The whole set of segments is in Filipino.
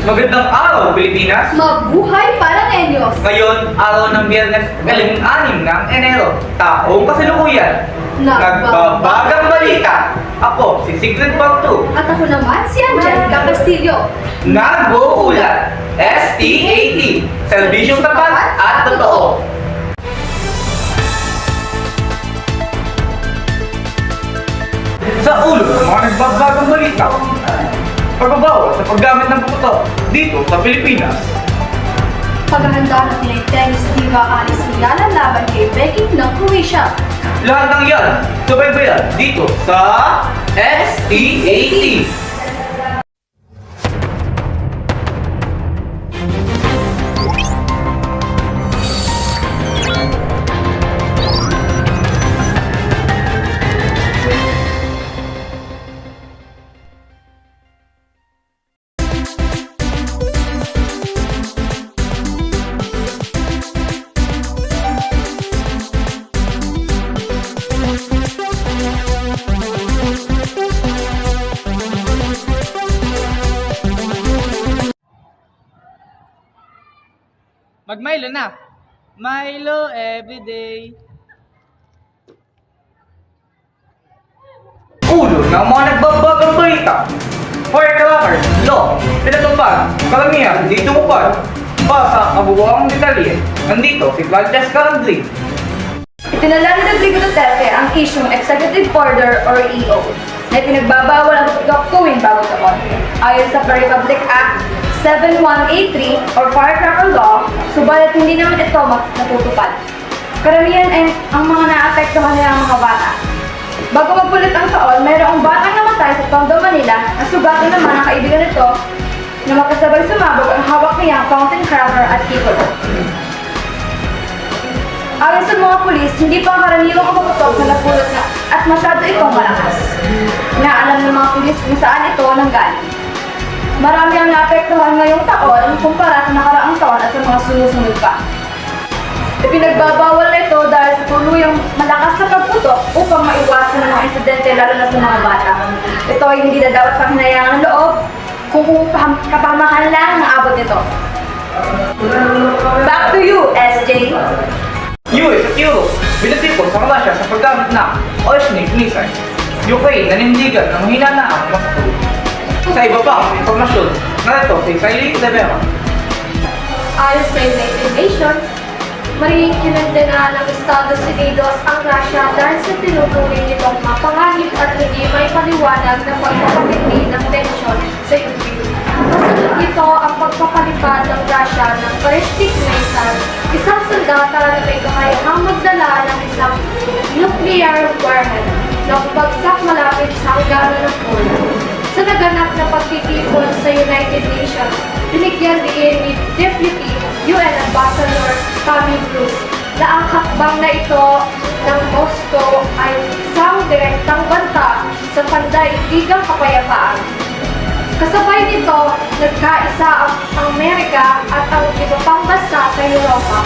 Magandang araw, Pilipinas! Mabuhay Parangenyos! Ngayon, araw ng Biyernes, 6 ng Enero, taong kasalukuyan. Nagbabagang balita! Ako, si Sigrid Bartu. At ako naman si Angelica Castillo. Nag-uulat, STAT, Serbisyong Tapat at Totoo. Sa ulo ng mga nagbabagang balita, pagbabawal sa paggamit ng puto dito sa Pilipinas. Paghahanda ng Pinay Tennis Diva Alice Millala laban kay Becky ng Croatia. Lahat ng yan, subaybayan dito sa STAT. Mag-Milo na. Milo everyday. Ulo ng mga nagbabagang balita. Firecrackers, law, pinatupad, karamihan, hindi tumupad. Para sa kabuuang detalye, nandito si Francesca Landry. Itinala ni Rodrigo Duterte ang isyong Executive Order or EO na pinagbabawal ang putok tuwing bago taon. Ayon sa Republic Act 7183 or Firecracker Law, subalit hindi naman ito natutupad. Karamihan ay ang mga naapektuhan ay ang mga bata. Bago magpulit ang taon, mayroong batang namatay sa Tondo, Manila na sugatan naman ang kaibigan nito na magkasabay sumabog ang hawak niyang fountain cracker at keyboard. Ayon sa mga pulis, hindi pa karaniwang kapaputok na napulot na at masyado itong malakas. Inaalam ng mga pulis kung saan ito nanggaling. Marami ang naapektuhan ngayong taon kumpara sa nakaraang taon at sa mga sumusunod pa. Ipinagbabawal na ito dahil sa tuluyang malakas na pagputok upang maiwasan ang mga insidente lalo na sa mga bata. Ito ay hindi na dapat panghinayangan ng loob kung kapamakan lang ang abot nito. Back to you, SJ! US at Europe, binatipon sa Russia sa paggamit ng Oshnik missile. UK, nanindigan ng hinanaang masakot. Sa iba pa, impormasyon, narito si Kylie Rivera. Ayon sa United Nations, magiging kinundena ng Estados Unidos ang Russia dahil sa tinuturing nitong mapanganib at hindi may paliwanag na pagpapakindi ng tensyon sa Ukraine. Kasunod nito ang pagpapalipad ng Russia ng ballistic missile, isang sandata na may kakayahang magdala ng isang nuclear warhead na bagsak malapit sa hangganan ng Poland. Sa naganap na pagtitipon sa United Nations, binigyan din ni Deputy UN Ambassador Tommy Bruce na ang hakbang na ito ng Moscow ay isang direktang banta sa pandaigdigang kapayapaan. Kasabay nito, nagkaisa ang Amerika at ang iba pang bansa sa Europa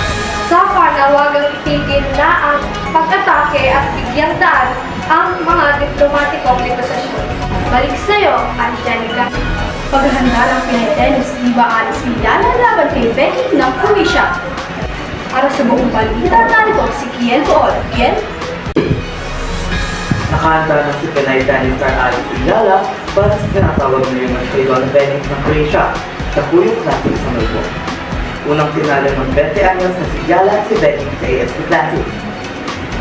sa panawagang itigil na ang pag-atake at bigyang daan ang mga diplomatikong negosasyon. Balik sa'yo, Angelica. Paghahanda ng Pinay Tennis Diva Alice Millala laban kay Becky ng Croatia. Para sa buong balita, narito si Kiel Bool. Kiel? Nakahanda na si Pinay Tennis star Alice Millala para sa tinatawag na yung Trayvon Bennett ng Croatia sa Kuyong Classic sa Melbourne. Unang tinalo ng 20 anyos na si Yala si Becky sa ASP Classic.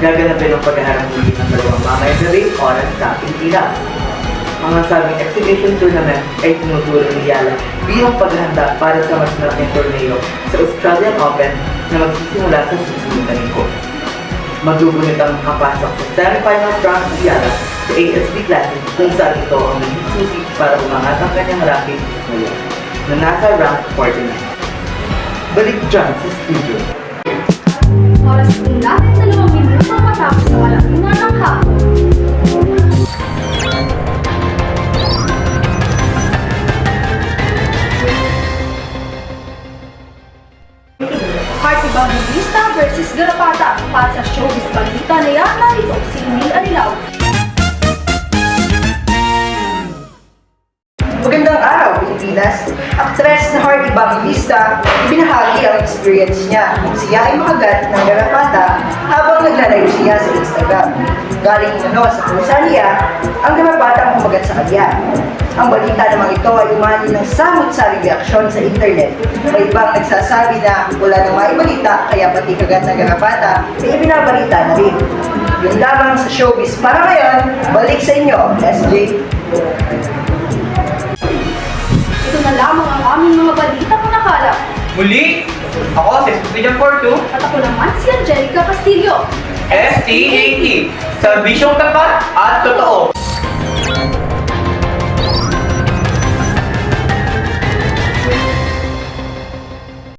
Gaganapin ang paghaharap muli ng dalawang mamay na ring oras sa Pilipinas. Ang nasabing exhibition tournament ay tinuturo ni Yala bilang paghahanda para sa mas malaking torneo sa Australian Open na magsisimula sa susunod na linggo. Magugunit ang makapasok sa semifinals round si Yala sa ASB Classic kung saan ito ang naging susi para umangat ang kanyang ranking ngayon na nasa rank 49. Balik dyan sa studio. Oras kong natin 2 minuto matapos na walang ng hapon. Party Bautista versus Garapata para sa showbiz balita na yan, narito si Emil Arilaw. Magandang araw, Pilipinas! Pilipinas, aktres na Heart Evangelista, ibinahagi ang experience niya kung siya ay makagat ng garapata habang naglalive siya sa Instagram. Galing umano sa Rosalia, ang garapatang kumagat sa kanya. Ang balita namang ito ay umani ng samot-saring reaksyon sa internet. May ibang nagsasabi na wala nang maibalita kaya pati kagat ng garapata ay ibinabalita na rin. Yun lamang sa showbiz para ngayon, balik sa inyo, SJ. Ito na lamang ang aming mga balita kung nakalap. Muli, ako si Estudiant Porto, At ako naman si Angelica Castillo. STAT, Serbisyong tapat at totoo.